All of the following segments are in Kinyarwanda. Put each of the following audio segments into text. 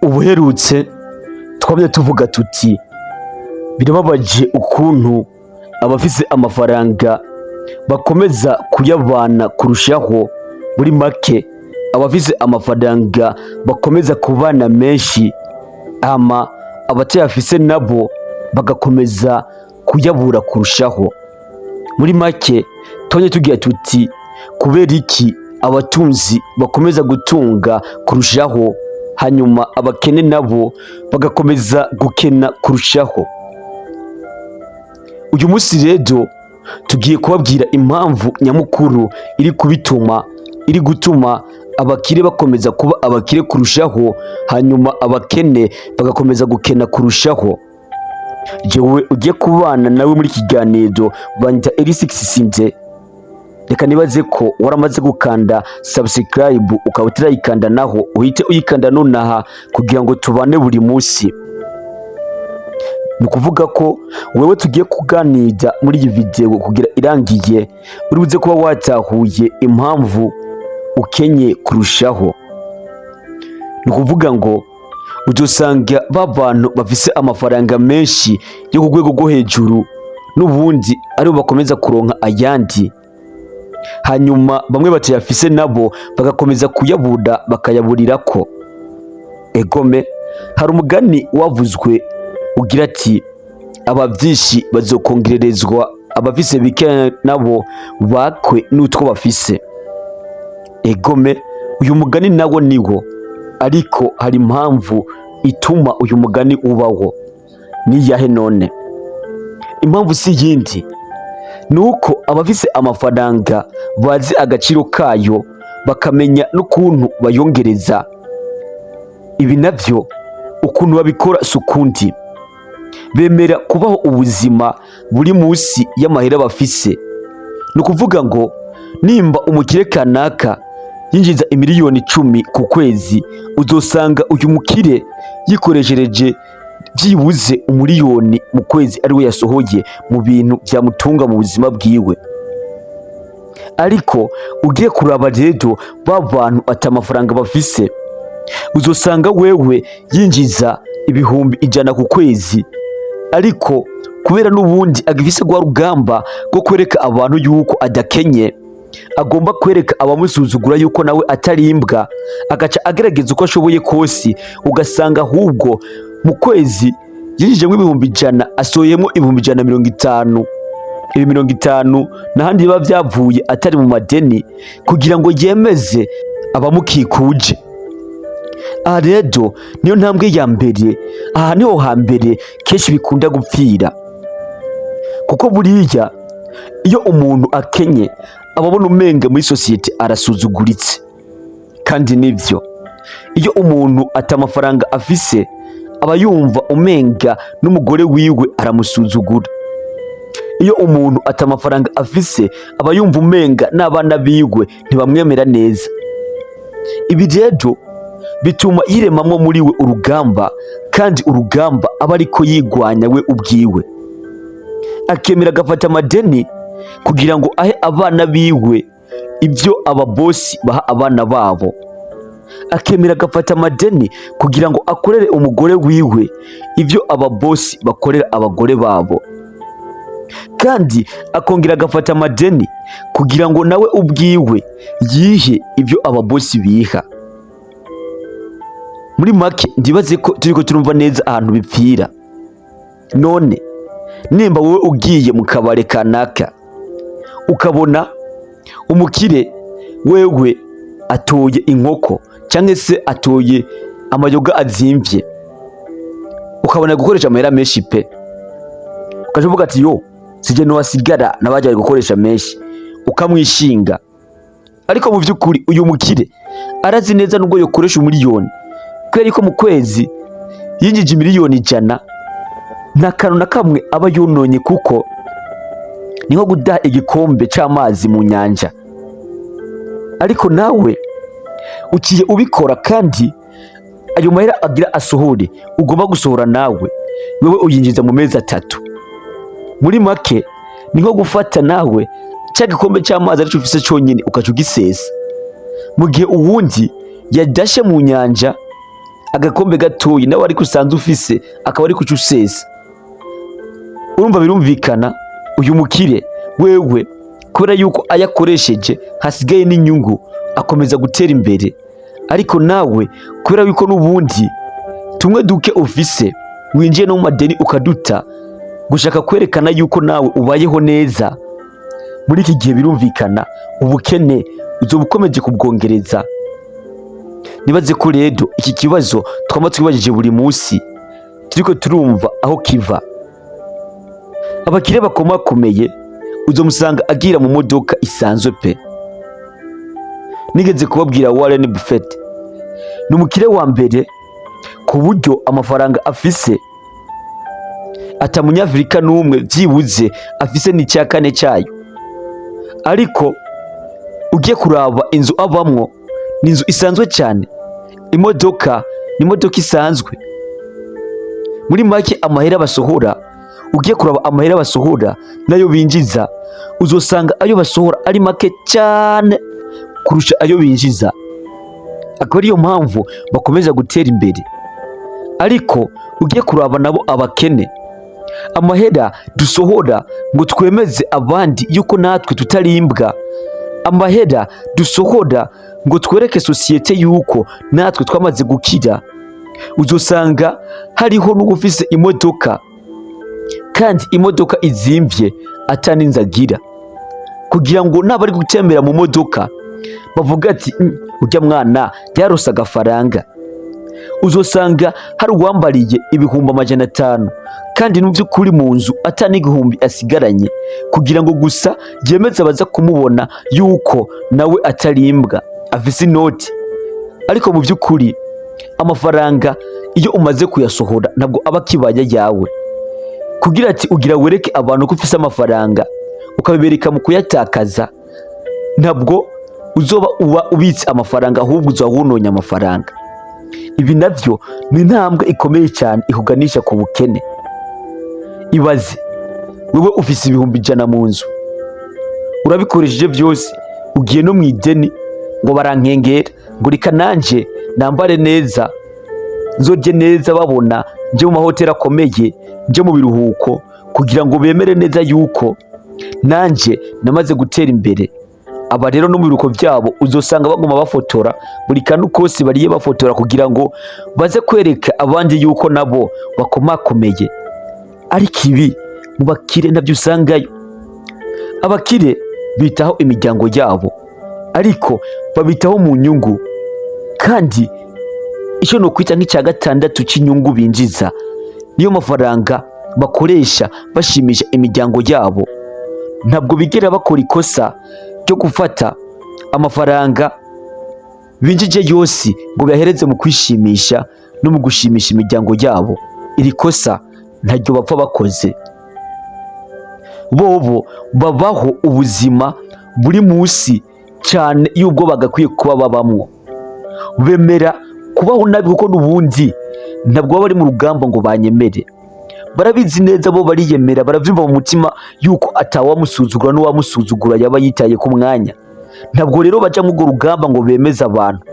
Ubuherutse twabye tuvuga tuti birababaje ukuntu abafise amafaranga bakomeza kuyabana kurushaho. Muri make abafise amafaranga bakomeza kubana menshi, ama abatayafise nabo bagakomeza kuyabura kurushaho. Muri make twabye tugira tuti kubera iki abatunzi bakomeza gutunga kurushaho, hanyuma abakene nabo bagakomeza gukena kurushaho. Uyu munsi rero tugiye kubabwira impamvu nyamukuru iri gutuma abakire bakomeza kuba abakire kurushaho, hanyuma abakene bagakomeza gukena kurushaho. Jewe ugiye kubana nawe muri kiganiro banyita Eri6 Sinze. Reka nibaze ko waramaze gukanda subscribe ukaba utarayikanda, naho uhite uyikanda nonaha kugira ngo tubane buri munsi. Ni ukuvuga ko wewe tugiye kuganira muri iyi video kugira irangiye uri buze kuba watahuye impamvu ukenye kurushaho. Ni ukuvuga ngo uzosanga bantu bafise amafaranga menshi yo ku rwego rwo hejuru n'ubundi aribo bakomeza kuronka ayandi, hanyuma bamwe batayafise nabo bagakomeza kuyabura bakayaburirako. Egome, hari umugani wavuzwe ugira ati abavyinshi bazokongererezwa, abafise bike nabo bakwe n'utwo bafise. Egome, uyu mugani nawo niwo, ariko hari impamvu ituma uyu mugani ubaho. Niyahe none? Impamvu si yindi, nuko abafise amafaranga bazi agaciro kayo, bakamenya n'ukuntu bayongereza. Ibi navyo ukuntu babikora sukundi, bemera kubaho ubuzima buri munsi y'amahera bafise. Ni ukuvuga ngo nimba umukire kanaka yinjiza imiliyoni 10 ku kwezi, uzosanga uyu mukire yikoreshereje byibuze umuliyoni mu kwezi ariwe yasohoye mu bintu byamutunga mu buzima bwiwe. Ariko ugiye kuraba rero bantu atamafaranga bafise, uzosanga wewe yinjiza ibihumbi 100 ku kwezi, ariko kubera n'ubundi agifise gwa rugamba rwo kwereka abantu yuko adakenye, agomba kwereka abamusuzugura yuko nawe atari imbwa, agaca agerageza uko ashoboye kose, ugasanga ahubwo mu kwezi yinjijemo ibihumbi 100 asoyemo ibihumbi 150. Ibi 50 n'ahandi biba byavuye atari mu madeni kugira ngo yemeze abamukikuje. Aha rero niyo ntambwe ya mbere, aha niho hambere kenshi bikunda gupfira, kuko buriya iyo umuntu akenye ababona umenga muri sosiyete arasuzuguritse. Kandi nivyo, iyo umuntu atamafaranga afise aba yumva umenga n'umugore wiwe aramusuzugura. Iyo umuntu atamafaranga afise aba yumva umenga n'abana biwe ntibamwemera neza. Ibi rero bituma yiremamwo muri we urugamba, kandi urugamba aba ariko yigwanya we ubwiwe. Akemera agafata amadeni kugira ngo ahe abana biwe ibyo ababosi baha abana babo. Akemera agafata amadeni kugira ngo akorere umugore wiwe ibyo ababosi bakorera abagore babo. Kandi akongera agafata amadeni kugira ngo nawe ubwiwe yihe ibyo ababosi biha. Muri make ndibaze ko turiko turumva neza ahantu bipfira. None nimba wowe ugiye mu kabare kanaka ukabona umukire wewe atoye inkoko cyangwa se atoye amayoga azimvye, ukabona gukoresha amahera menshi pe, ukavuga ati yo sije no wasigara nabaje gukoresha menshi, ukamwishinga. Ariko mu by'ukuri uyu mukire arazi neza nubwo yokoresha umuliyoni, kubera ko mu kwezi yinjije miliyoni 100 nta kantu na kamwe aba yononye, kuko ni nko gudaha igikombe c'amazi mu nyanja. Ariko nawe ukiye ubikora, kandi ayo mahera agira asohore ugomba gusohora nawe, wewe uyinjiza mu mezi 3. Muri make ni nko gufata nawe cya gikombe cy'amazi aricyo ufise cyonyine ukaca ugisesa, mu gihe uwundi yadashe mu nyanja agakombe gatoyi nawe ariko usanze ufise akaba ari kuca usesa. Urumva birumvikana uyu mukire wewe kubera yuko ayakoresheje hasigaye n'inyungu akomeza gutera imbere, ariko nawe kubera yuko n'ubundi tumwe duke ufise winjiye no mu madeni ukaduta gushaka kwerekana yuko nawe ubayeho neza, muri iki gihe birumvikana ubukene uzoba ukomeje kubwongereza. Nibaze ko rero iki kibazo twama twibajije buri munsi turiko turumva aho kiva. Abakire bakomakomeye uzomusanga agira mu modoka isanzwe pe. Nigeze kubabwira Warren Buffett ni umukire wa mbere ku buryo amafaranga afise atamunyafrika n'umwe byibuze afise n'icya kane cyayo, ariko ugiye kuraba inzu abamwo ni inzu isanzwe cyane, imodoka ni imodoka isanzwe. Muri make amahera basohora, ugiye kuraba amahera basohora nayo binjiza uzosanga ayo basohora ari make cyane kurusha ayo binjiza, akaba ariyo mpamvu bakomeza gutera imbere. Ariko ugiye kuraba nabo abakene, amahera dusohora ngo twemeze abandi yuko natwe tutarimbwa, amahera dusohora ngo twereke sosiyete yuko natwe twamaze gukira, uzosanga hariho n'ufise imodoka kandi imodoka izimvye ataninzagira, kugira ngo nabari gutembera mu modoka bavuga ati urya mwana yarose agafaranga. Uzosanga hari uwambariye ibihumbi 500 kandi mu by'ukuri mu nzu atani igihumbi asigaranye, kugira ngo gusa yemeze abaza kumubona yuko nawe atarimbwa afise inoti. Ariko mu by'ukuri amafaranga iyo umaze kuyasohora ntabwo aba kibaye yawe, kugira ati ugira wereke abantu ko ufise amafaranga ukabibereka mu kuyatakaza, ntabwo uzoba ubitse amafaranga ahubwo uzoba wunonye amafaranga. Ibi navyo ni intambwe ikomeye cyane ihuganisha ku bukene. Ibaze wewe ufise ibihumbi 100 mu nzu, urabikoresheje byose, ugiye no mu ideni ngo barankengera ngo reka nanje nambare neza nzorye neza, babona nje mu mahoteli akomeye, nje mu biruhuko, kugira ngo bemere neza yuko nanje namaze gutera imbere. Aba rero no mu biruko byabo uzosanga baguma bafotora buri kantu kose bariye bafotora, kugira ngo baze kwereka abandi yuko nabo bakomakomeye. Ariko ibi mu bakire nabyo usangayo. Abakire bitaho imiryango yabo, ariko babitaho mu nyungu, kandi icyo no kwita nk'icya gatandatu cy'inyungu binjiza niyo mafaranga bakoresha bashimisha imiryango yabo. Ntabwo bigera bakora ikosa ryo gufata amafaranga binjije yose ngo bahereze mu kwishimisha no mu gushimisha imiryango yabo. Iri kosa ntaryo bapfa bakoze. Bobo babaho ubuzima buri munsi cyane y'ubwo bagakwiye kuba babamwo. Bemera kubaho nabi kuko n'ubundi ntabwo baba bari mu rugamba ngo banyemere. Barabizi neza, bo bariyemera, baravyumva mu mutima yuko atawamusuzugura n'uwamusuzugura yaba yitaye ku mwanya. Ntabwo rero baja mu rugamba ngo bemeze abantu,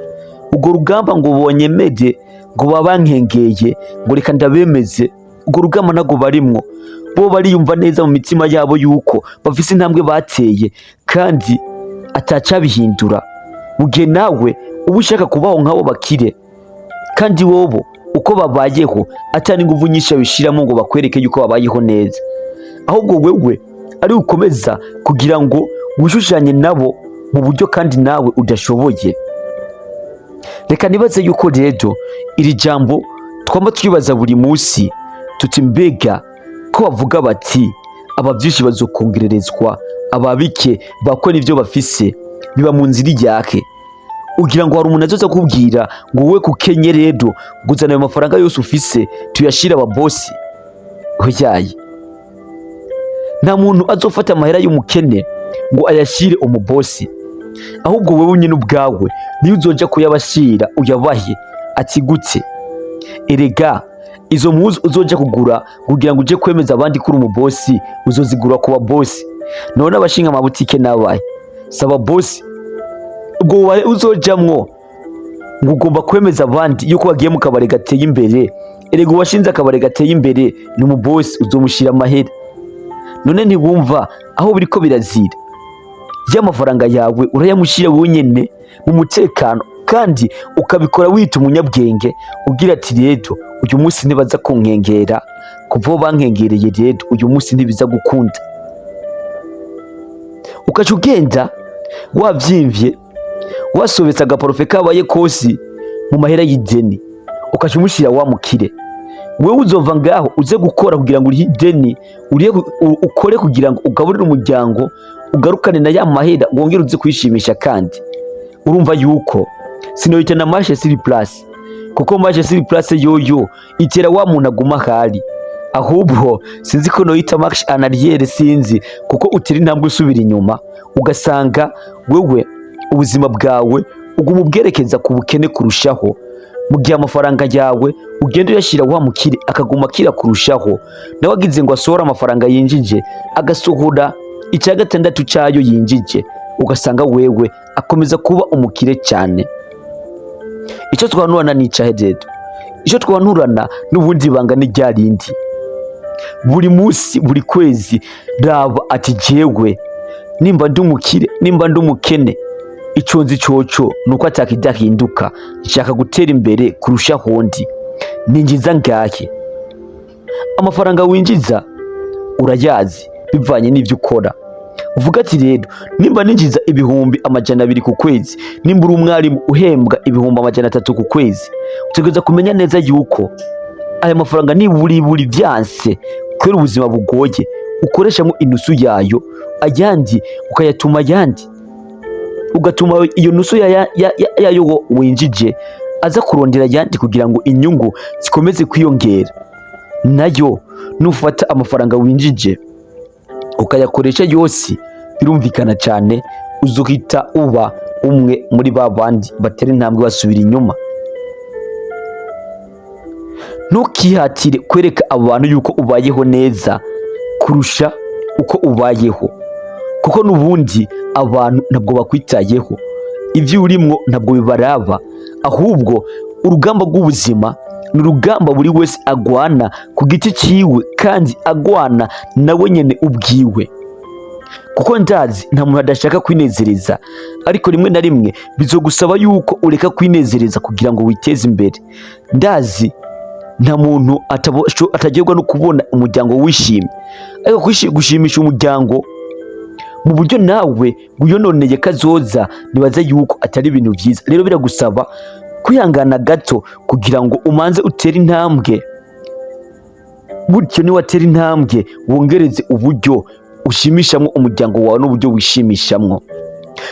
ubwo rugamba ngo bonyemede ngo babankengeye ngo reka ndabemeze, ubwo rugamba nago barimwo. Bo bariyumva neza mu mitima yabo yuko bafise intambwe bateye kandi atacabihindura. Mugihe nawe uba ushaka kubaho nk'abo bakire, kandi wobo uko babayeho atari ingufu nyinshi bishiramo ngo bakwereke yuko babayeho neza, ahubwo wewe ari ukomeza kugira ngo wishushanye nabo mu buryo kandi nawe udashoboye. Reka nibaze yuko rero iri jambo twamba twibaza buri munsi tuti mbega ko bavuga bati abavyinshi bazokongererezwa, ababike bakora ivyo bafise biba mu nzira yake. Ugira ngo hari umuntu azoza kubwira ngo wowe kukenye rero guzana ayo mafaranga yose ufise tuyashira ababosi? Oyaye, nta muntu azofata amahera y'umukene ngo ayashire umubosi, ahubwo wewe nyine ubwawe niyo uzoja kuyabashira uyabahe ati gute. Erega izo muzi uzoja kugura kugira ngo uje kwemeza abandi kuri umubosi uzozigura ku babosi. None abashinga amabutike nabaye saba bosi, ubwo uzojamwo ngo ugomba kwemeza abandi yuko wagiye mu kabari gateye imbere. Erega uwashinze akabari gateye imbere ni umubosi, uzomushira amahera. None ntibumva aho biriko birazira? Y'amafaranga yawe urayamushira wenyene mu mutekano, kandi ukabikora wita umunyabwenge, ugira ati rero uyu munsi ntibaza kunkengera, kuva aho bankengereye rero uyu munsi ntibiza gukunda. Ukaca ugenda wavyimvye, wasobetse agaparufe kabaye kosi mu mahera y'ideni, ukaca umushira wa mukire. Wewe uzova ngaho uze gukora kugira ngo urihe ideni, ukore kugira ngo ugaburire umuryango, ugarukane na ya mahera, wongere uze kwishimisha. Kandi urumva yuko sinoyita na marche sur place, kuko marche sur place yoyo itera wa muntu aguma hari, ahubwo sinzi ko noyita marche en arrière, sinzi, kuko utira intambwe usubira inyuma, ugasanga wewe ubuzima bwawe uguma ubwerekeza ku bukene kurushaho, mu gihe amafaranga yawe ugenda uyashira wa mukire akaguma akira kurushaho. Nawe agize ngo asohora amafaranga yinjije, agasohora icya gatandatu cyayo yinjije, ugasanga wewe akomeza kuba umukire cyane. Icyo twanurana ni icyahe rero? Icyo twanurana n'ubundi banga ni rya rindi. Buri munsi buri kwezi raba ati jewe nimba ndi umukire, nimba ndi umukene, icyo nzi coco nuko atakidahinduka, nshaka gutera imbere kurusha hondi. Ninjiza ngahe? Amafaranga winjiza urayazi bivanye n'ivyo ukora. Uvuga ati rero nimba ninjiza ibihumbi 200 ku kwezi, nimba uri umwarimu uhembwa ibihumbi 300 ku kwezi, utegereza kumenya neza yuko aya mafaranga niburi vyanse kubera ubuzima bugoye, ukoreshamo inusu yayo, ayandi ukayatuma ayandi, ugatuma iyo nusu yayo winjije aza kurondera ayandi kugira ngo inyungu zikomeze kwiyongera. Nayo nufata amafaranga winjije ukayakoresha yose, birumvikana cyane uzuhita uba umwe muri babandi batera intambwe basubira inyuma. Ntukihatire kwereka abantu yuko ubayeho neza kurusha uko ubayeho, kuko nubundi abantu ntabwo bakwitayeho, ibyo urimwo ntabwo bibaraba. Ahubwo urugamba rw'ubuzima ni urugamba buri wese agwana ku giti ciwe, kandi agwana nawe nyene ubwiwe, kuko ndazi nta muntu adashaka kwinezereza, ariko rimwe na rimwe bizogusaba yuko ureka kwinezereza kugira ngo witeze imbere. Ndazi nta muntu atagerwa no kubona umuryango wishimye, ariko gushimisha umuryango mu buryo nawe wiyononeye kazoza, nibaza yuko atari ibintu byiza. Rero biragusaba kwihangana gato kugira ngo umanze utere intambwe, buryo ni watera intambwe wongereze uburyo ushimishamwo umuryango wawe n'uburyo wishimishamwo.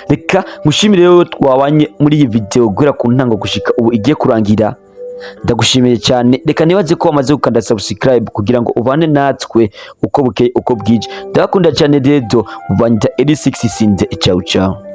Reka mushimire rero twabanye muri iyi video guhera ku ntango gushika ubu igiye kurangira. Ndagushimiye cyane. Reka nibaze ko wamaze gukanda subscribe kugira ngo ubane natwe uko bukeye uko bwije. Ndakunda cyane rero, ubanyita Eli6 Sinde. Ciao ciao.